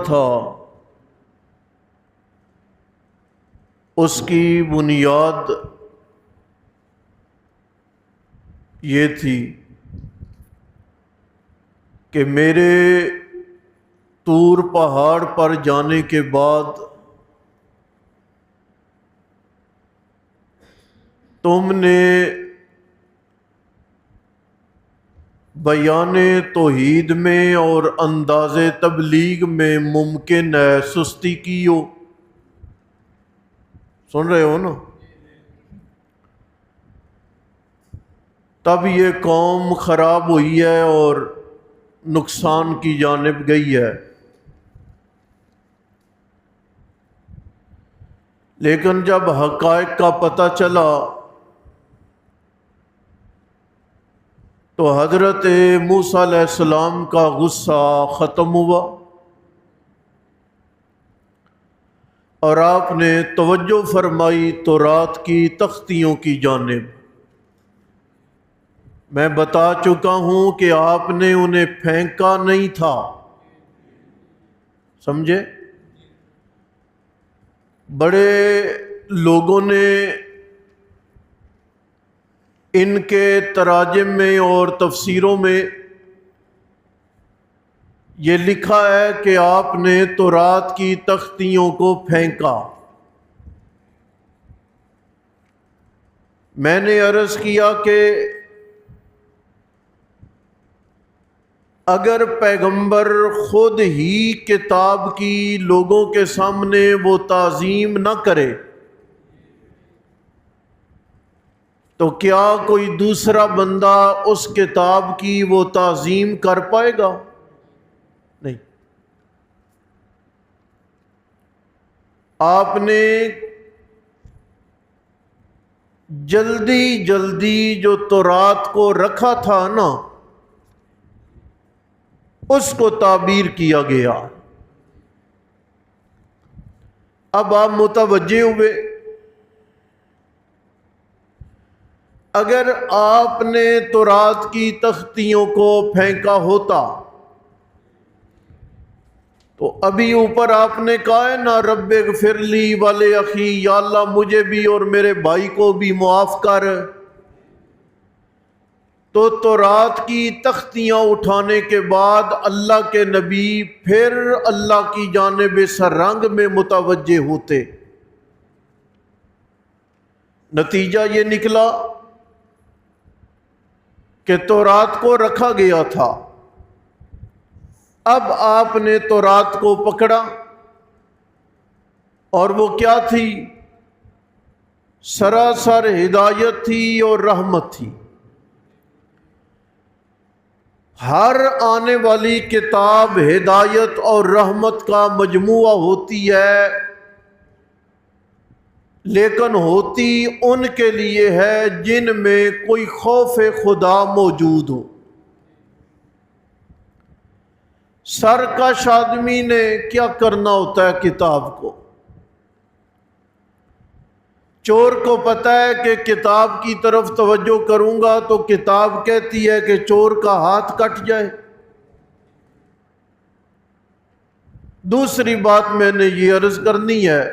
تھا اس کی بنیاد یہ تھی کہ میرے طور پہاڑ پر جانے کے بعد تم نے بیان توحید میں اور انداز تبلیغ میں ممکن ہے سستی کی ہو۔ سن رہے ہو نا؟ تب یہ قوم خراب ہوئی ہے اور نقصان کی جانب گئی ہے۔ لیکن جب حقائق کا پتہ چلا تو حضرت موسیٰ علیہ السلام کا غصہ ختم ہوا اور آپ نے توجہ فرمائی تورات کی تختیوں کی جانب۔ میں بتا چکا ہوں کہ آپ نے انہیں پھینکا نہیں تھا، سمجھے؟ بڑے لوگوں نے ان کے تراجم میں اور تفسیروں میں یہ لکھا ہے کہ آپ نے تورات کی تختیوں کو پھینکا۔ میں نے عرض کیا کہ اگر پیغمبر خود ہی کتاب کی لوگوں کے سامنے وہ تعظیم نہ کرے تو کیا کوئی دوسرا بندہ اس کتاب کی وہ تعظیم کر پائے گا؟ نہیں۔ آپ نے جلدی جو تورات کو رکھا تھا نا، اس کو تعبیر کیا گیا۔ اب آپ متوجہ ہوئے، اگر آپ نے تورات کی تختیوں کو پھینکا ہوتا تو ابھی اوپر آپ نے کہا ہے نا رب اغفر لی ولی اخی، یا اللہ مجھے بھی اور میرے بھائی کو بھی معاف کر، تو تورات کی تختیاں اٹھانے کے بعد اللہ کے نبی پھر اللہ کی جانب اس رنگ میں متوجہ ہوتے۔ نتیجہ یہ نکلا کہ تورات کو رکھا گیا تھا، اب آپ نے تورات کو پکڑا اور وہ کیا تھی؟ سراسر ہدایت تھی اور رحمت تھی۔ ہر آنے والی کتاب ہدایت اور رحمت کا مجموعہ ہوتی ہے، لیکن ہوتی ان کے لیے ہے جن میں کوئی خوف خدا موجود ہو۔ سرکش آدمی نے کیا کرنا ہوتا ہے کتاب کو؟ چور کو پتہ ہے کہ کتاب کی طرف توجہ کروں گا تو کتاب کہتی ہے کہ چور کا ہاتھ کٹ جائے۔ دوسری بات میں نے یہ عرض کرنی ہے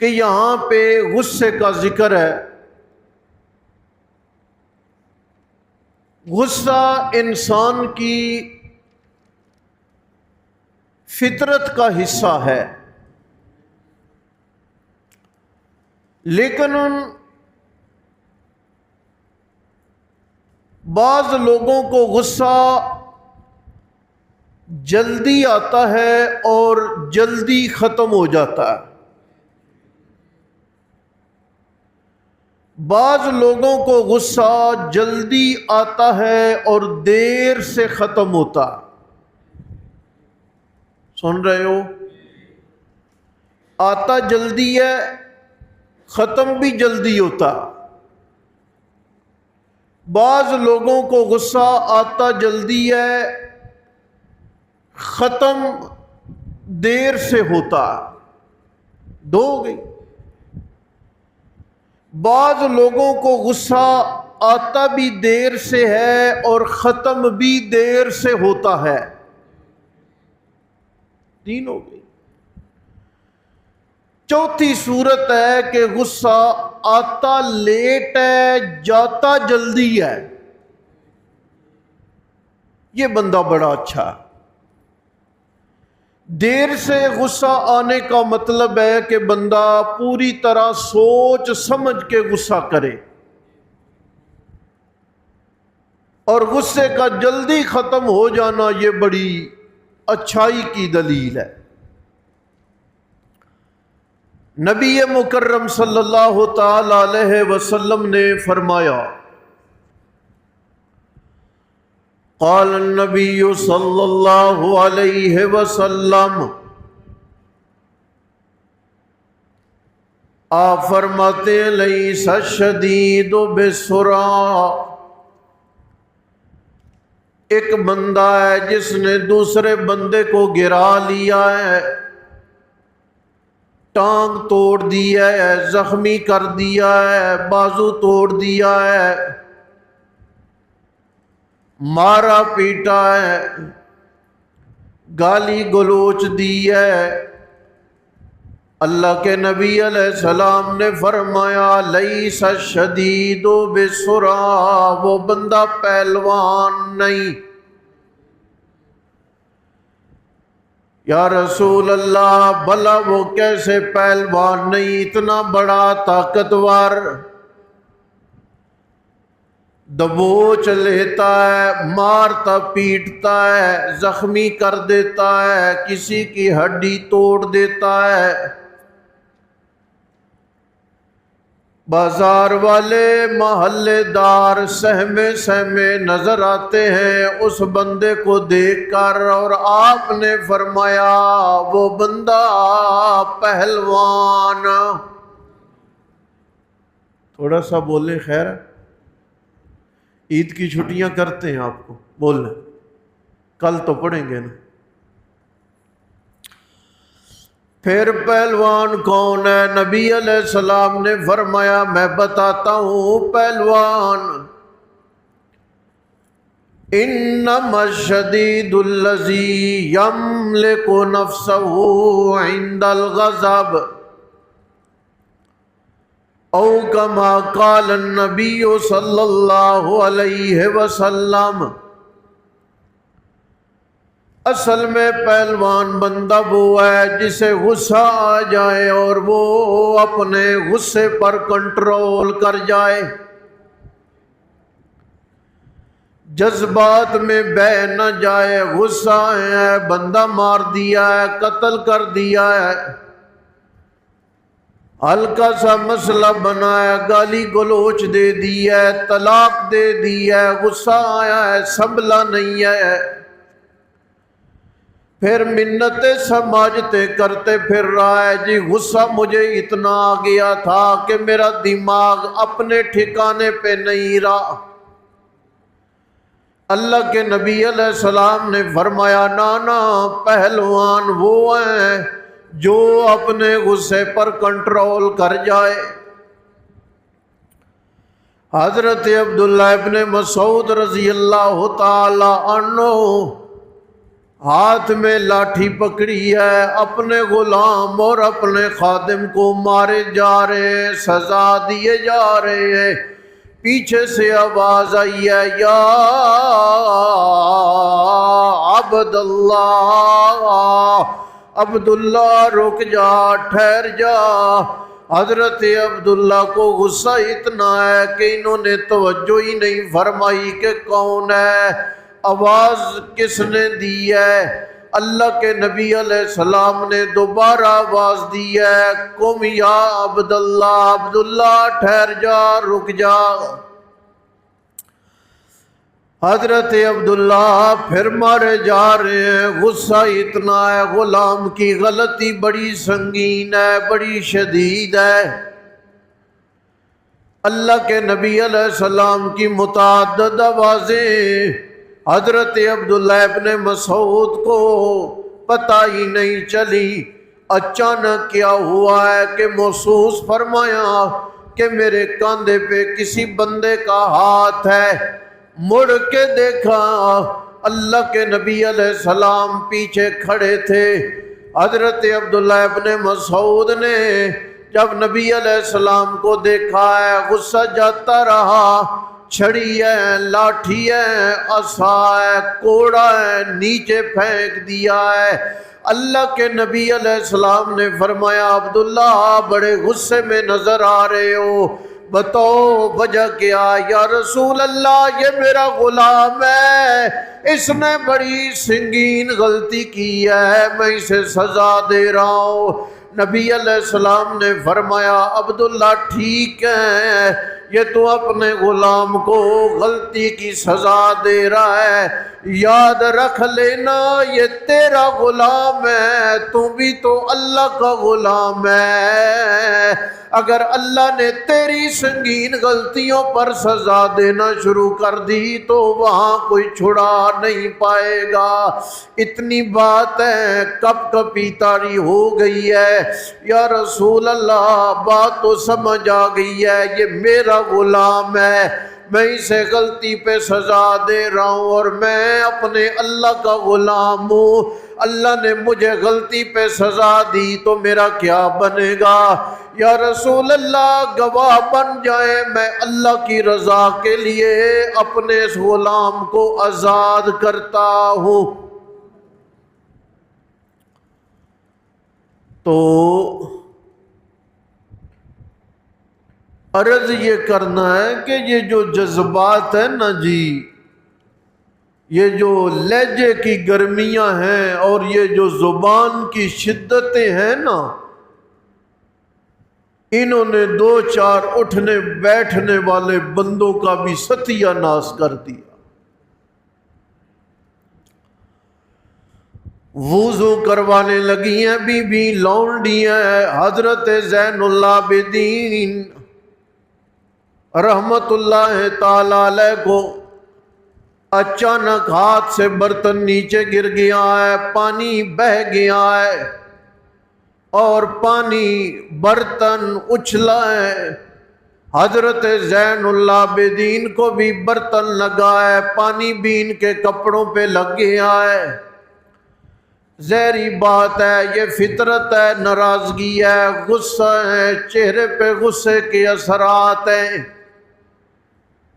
کہ یہاں پہ غصے کا ذکر ہے۔ غصہ انسان کی فطرت کا حصہ ہے، لیکن بعض لوگوں کو غصہ جلدی آتا ہے اور جلدی ختم ہو جاتا ہے۔ بعض لوگوں کو غصہ جلدی آتا ہے اور دیر سے ختم ہوتا ہے۔ سن رہے ہو؟ آتا جلدی ہے، ختم بھی جلدی ہوتا۔ بعض لوگوں کو غصہ آتا جلدی ہے، ختم دیر سے ہوتا۔ دو ہو گئی۔ بعض لوگوں کو غصہ آتا بھی دیر سے ہے اور ختم بھی دیر سے ہوتا ہے۔ تین ہو گئی۔ چوتھی صورت ہے کہ غصہ آتا لیٹ ہے جاتا جلدی ہے۔ یہ بندہ بڑا اچھا ہے۔ دیر سے غصہ آنے کا مطلب ہے کہ بندہ پوری طرح سوچ سمجھ کے غصہ کرے، اور غصے کا جلدی ختم ہو جانا یہ بڑی اچھائی کی دلیل ہے۔ نبی مکرم صلی اللہ تعالی علیہ وسلم نے فرمایا، قال النبی صلی اللہ علیہ وسلم، آپ فرماتے ہیں لیس الشدید بسرعہ، ایک بندہ ہے جس نے دوسرے بندے کو گرا لیا ہے، ٹانگ توڑ دی ہے، زخمی کر دیا ہے، بازو توڑ دیا ہے، مارا پیٹا ہے، گالی گلوچ دی ہے۔ اللہ کے نبی علیہ السلام نے فرمایا لیس الشدید بسرعہ، وہ بندہ پہلوان نہیں۔ یا رسول اللہ، بھلا وہ کیسے پہلوان نہیں؟ اتنا بڑا طاقتور، دبوچ لیتا ہے، مارتا پیٹتا ہے، زخمی کر دیتا ہے، کسی کی ہڈی توڑ دیتا ہے۔ بازار والے، محلے دار سہمے سہمے نظر آتے ہیں اس بندے کو دیکھ کر، اور آپ نے فرمایا وہ بندہ پہلوان۔ تھوڑا سا بولیں، خیر ہے؟ عید کی چھٹیاں کرتے ہیں آپ کو بولنا، کل تو پڑھیں گے نا۔ پھر پہلوان کون ہے؟ نبی علیہ السلام نے فرمایا میں بتاتا ہوں پہلوان، انما الشدید الذی یملک نفسہ عند الغضب، او کما قال النبی صلی اللہ علیہ وسلم، اصل میں پہلوان بندہ وہ ہے جسے غصہ آ جائے اور وہ اپنے غصے پر کنٹرول کر جائے، جذبات میں بہہ نہ جائے۔ غصہ ہے، بندہ مار دیا ہے، قتل کر دیا ہے، ہلکا سا مسئلہ بنایا، گالی گلوچ دے دی ہے، طلاق دے دی ہے، غصہ آیا ہے، سنبھلا نہیں ہے، پھر منتیں سماجتیں کرتے پھر رہا ہے، جی غصہ مجھے اتنا آ گیا تھا کہ میرا دماغ اپنے ٹھکانے پہ نہیں رہا۔ اللہ کے نبی علیہ السلام نے فرمایا نانا، پہلوان وہ ہیں جو اپنے غصے پر کنٹرول کر جائے۔ حضرت عبداللہ ابن مسعود رضی اللہ تعالی عنہ ہاتھ میں لاٹھی پکڑی ہے، اپنے غلام اور اپنے خادم کو مارے جا رہے ہیں، سزا دیے جا رہے ہیں۔ پیچھے سے آواز آئی ہے یا عبداللہ، عبداللہ رک جا، ٹھہر جا۔ حضرت عبداللہ کو غصہ اتنا ہے کہ انہوں نے توجہ ہی نہیں فرمائی کہ کون ہے، آواز کس نے دی ہے۔ اللہ کے نبی علیہ السلام نے دوبارہ آواز دی ہے، قم یا عبداللہ، عبداللہ ٹھہر جا، رک جا۔ حضرت عبداللہ پھر مارے جا رہے ہیں، غصہ اتنا ہے، غلام کی غلطی بڑی سنگین ہے، بڑی شدید ہے۔ اللہ کے نبی علیہ السلام کی متعدد آوازیں، حضرت عبداللہ ابن مسعود کو پتہ ہی نہیں چلی۔ اچانک کیا ہوا ہے کہ محسوس فرمایا کہ میرے کاندھے پہ کسی بندے کا ہاتھ ہے۔ مڑ کے دیکھا، اللہ کے نبی علیہ السلام پیچھے کھڑے تھے، حضرت عبداللہ ابن مسعود نے جب نبی علیہ السلام کو دیکھا ہے غصہ جاتا رہا، چھڑی ہے، لاٹھی ہے، عصا ہے، کوڑا ہے، نیچے پھینک دیا ہے۔ اللہ کے نبی علیہ السلام نے فرمایا عبداللہ بڑے غصے میں نظر آ رہے ہو، بتاؤ وجہ کیا؟ یا رسول اللہ یہ میرا غلام ہے، اس نے بڑی سنگین غلطی کی ہے، میں اسے سزا دے رہا ہوں۔ نبی علیہ السلام نے فرمایا عبداللہ ٹھیک ہے، یہ تو اپنے غلام کو غلطی کی سزا دے رہا ہے، یاد رکھ لینا یہ تیرا غلام ہے، تو بھی تو اللہ کا غلام ہے۔ اگر اللہ نے تیری سنگین غلطیوں پر سزا دینا شروع کر دی تو وہاں کوئی چھڑا نہیں پائے گا۔ اتنی بات ہے، کب کبھی تاری ہو گئی ہے۔ یا رسول اللہ بات تو سمجھ آ گئی ہے، یہ میرا غلام ہے، میں اسے غلطی پہ سزا دے رہا ہوں اور میں اپنے اللہ کا غلام ہوں، اللہ نے مجھے غلطی پہ سزا دی تو میرا کیا بنے گا؟ یا رسول اللہ گواہ بن جائیں، میں اللہ کی رضا کے لیے اپنے اس غلام کو آزاد کرتا ہوں۔ تو عرض یہ کرنا ہے کہ یہ جو جذبات ہیں نا جی، یہ جو لہجے کی گرمیاں ہیں اور یہ جو زبان کی شدتیں ہیں نا، انہوں نے دو چار اٹھنے بیٹھنے والے بندوں کا بھی ستیہ ناش کر دیا۔ وضو کروانے لگی ہیں بی بی لونڈی ہیں، حضرت زین العابدین رحمت اللہ تعالی علیہ کو اچانک ہاتھ سے برتن نیچے گر گیا ہے، پانی بہہ گیا ہے اور پانی برتن اچھلا ہے۔ حضرت زین العابدین کو بھی برتن لگا ہے، پانی بھی ان کے کپڑوں پہ لگ گیا ہے۔ ظاہری بات ہے، یہ فطرت ہے، ناراضگی ہے، غصہ ہے، چہرے پہ غصے کے اثرات ہیں۔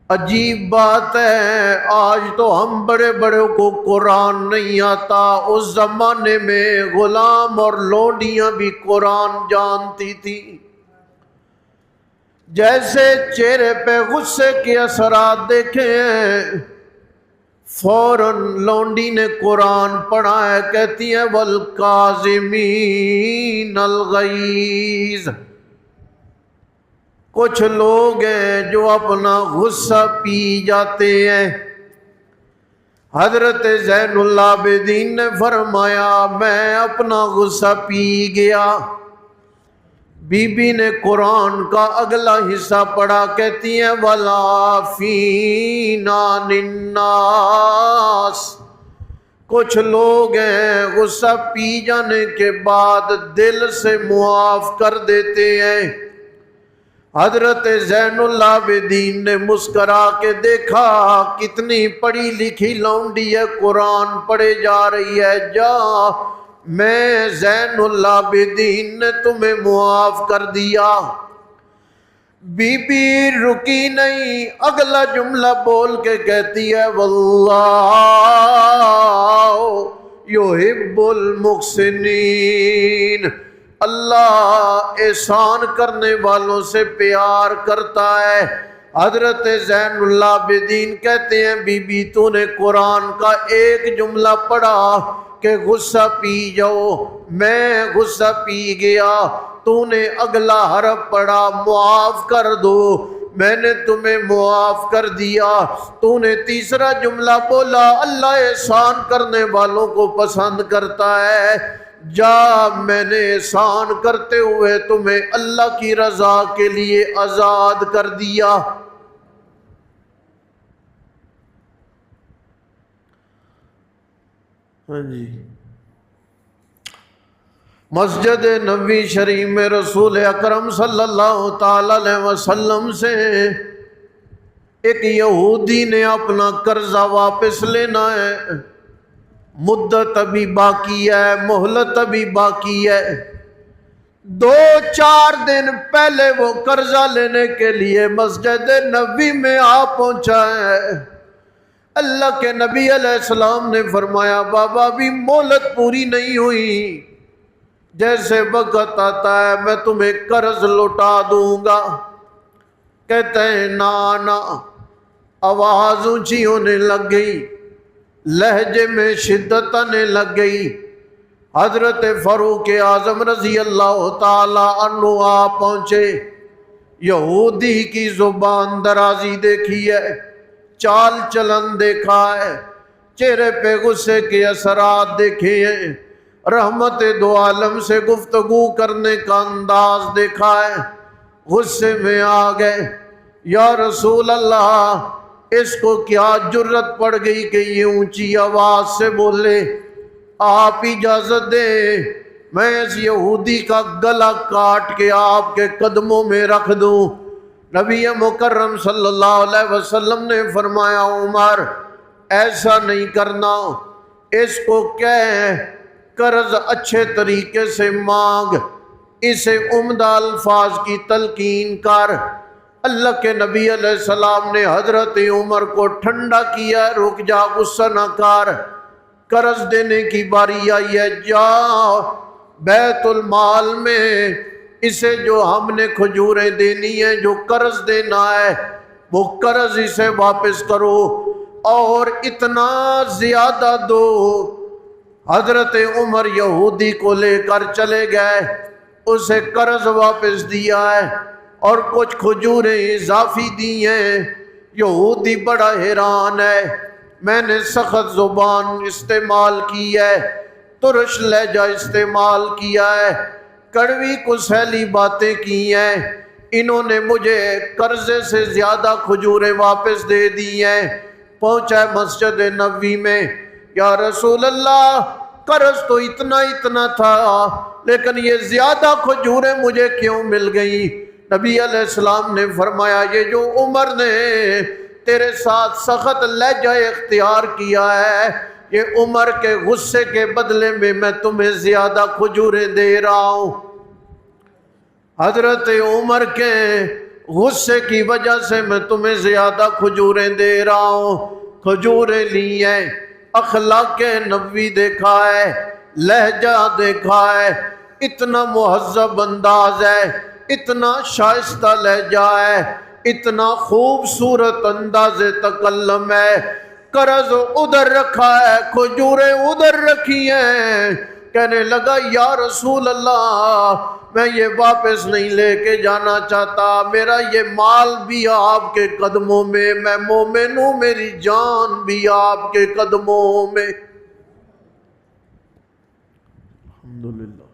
عجیب بات ہے، آج تو ہم بڑے بڑے کو قرآن نہیں آتا، اس زمانے میں غلام اور لونڈیاں بھی قرآن جانتی تھی۔ جیسے چہرے پہ غصے کے اثرات دیکھے ہیں، فوراً لونڈی نے قرآن پڑھا ہے، کہتی ہے وَالْقَاظِمِينَ الْغَيْظَ۔ کچھ لوگ ہیں جو اپنا غصہ پی جاتے ہیں۔ حضرت زین العابدین نے فرمایا میں اپنا غصہ پی گیا۔ بی بی نے قرآن کا اگلا حصہ پڑھا، کہتی ہیں وَالْعَافِينَ عَنِ النَّاسِ۔ کچھ لوگ ہیں غصہ پی جانے کے بعد دل سے معاف کر دیتے ہیں۔ حضرت زین العابدین نے مسکرا کے دیکھا، کتنی پڑھی لکھی لونڈی ہے، قرآن پڑھے جا رہی ہے، جا میں زین العابدین نے تمہیں معاف کر دیا۔ بی بی رکی نہیں، اگلا جملہ بول کے کہتی ہے واللہ یحب المحسنین۔ اللہ احسان کرنے والوں سے پیار کرتا ہے۔ حضرت زین العابدین کہتے ہیں بی بی تو نے قرآن کا ایک جملہ پڑھا کہ غصہ پی جاؤ، میں غصہ پی گیا، تو نے اگلا حرف پڑھا معاف کر دو، میں نے تمہیں معاف کر دیا۔ تو نے تیسرا جملہ بولا اللہ احسان کرنے والوں کو پسند کرتا ہے، جا میں نے احسان کرتے ہوئے تمہیں اللہ کی رضا کے لیے آزاد کر دیا۔ ہاں جی، مسجد نبوی شریف میں رسول اکرم صلی اللہ تعالی علیہ وسلم سے ایک یہودی نے اپنا قرضہ واپس لینا ہے، مدت ابھی باقی ہے، مہلت ابھی باقی ہے۔ 2-4 دن پہلے وہ قرضہ لینے کے لیے مسجد نبوی میں آ پہنچا ہے۔ اللہ کے نبی علیہ السلام نے فرمایا بابا ابھی مہلت پوری نہیں ہوئی، جیسے وقت آتا ہے میں تمہیں قرض لوٹا دوں گا۔ کہتے ہیں نا، آواز اونچی ہونے لگ گئی، لہجے میں شدت آنے لگ گئی۔ حضرت فاروق اعظم رضی اللہ تعالی عنہ آ پہنچے۔ یہودی کی زبان درازی دیکھی ہے، چال چلن دیکھا ہے، چہرے پہ غصے کے اثرات دیکھے ہیں، رحمت دو عالم سے گفتگو کرنے کا انداز دیکھا ہے۔ غصے میں آ گئے، یا رسول اللہ اس کو کیا جرت پڑ گئی کہ یہ اونچی آواز سے بولے؟ آپ اجازت دیں میں اس یہودی کا گلا کاٹ کے آپ کے قدموں میں رکھ دوں۔ نبی مکرم صلی اللہ علیہ وسلم نے فرمایا عمر ایسا نہیں کرنا، اس کو کہہ قرض اچھے طریقے سے مانگ، اسے عمدہ الفاظ کی تلقین کر۔ اللہ کے نبی علیہ السلام نے حضرت عمر کو ٹھنڈا کیا، رک جا غصہ نہ کر، قرض دینے کی باری آئی ہے، جا بیت المال میں اسے جو ہم نے کھجوریں دینی ہیں، جو قرض دینا ہے وہ قرض اسے واپس کرو اور اتنا زیادہ دو۔ حضرت عمر یہودی کو لے کر چلے گئے، اسے قرض واپس دیا ہے اور کچھ کھجوریں اضافی دی ہیں۔ یہودی بڑا حیران ہے، میں نے سخت زبان استعمال کی ہے، ترش لہجہ استعمال کیا ہے، کڑوی کسیلی باتیں کی ہیں، انہوں نے مجھے قرضے سے زیادہ کھجوریں واپس دے دی ہیں۔ پہنچا مسجد نبوی میں، یا رسول اللہ قرض تو اتنا تھا لیکن یہ زیادہ کھجوریں مجھے کیوں مل گئی؟ نبی علیہ السلام نے فرمایا یہ جو عمر نے تیرے ساتھ سخت لہجہ اختیار کیا ہے، یہ عمر کے غصے کے بدلے میں تمہیں زیادہ کھجوریں دے رہا ہوں۔ حضرت عمر کے غصے کی وجہ سے میں تمہیں زیادہ کھجوریں دے رہا ہوں۔ کھجوریں لی ہیں، اخلاق نبوی دیکھا ہے، لہجہ دیکھا ہے، اتنا مہذب انداز ہے، اتنا شائستہ لہجہ ہے، اتنا خوبصورت انداز تکلم ہے۔ قرض ادھر رکھا ہے، کھجوریں ادھر رکھی ہیں۔ کہنے لگا یا رسول اللہ میں یہ واپس نہیں لے کے جانا چاہتا، میرا یہ مال بھی آپ کے قدموں میں، میں مومن ہوں، میری جان بھی آپ کے قدموں میں۔ الحمدللہ۔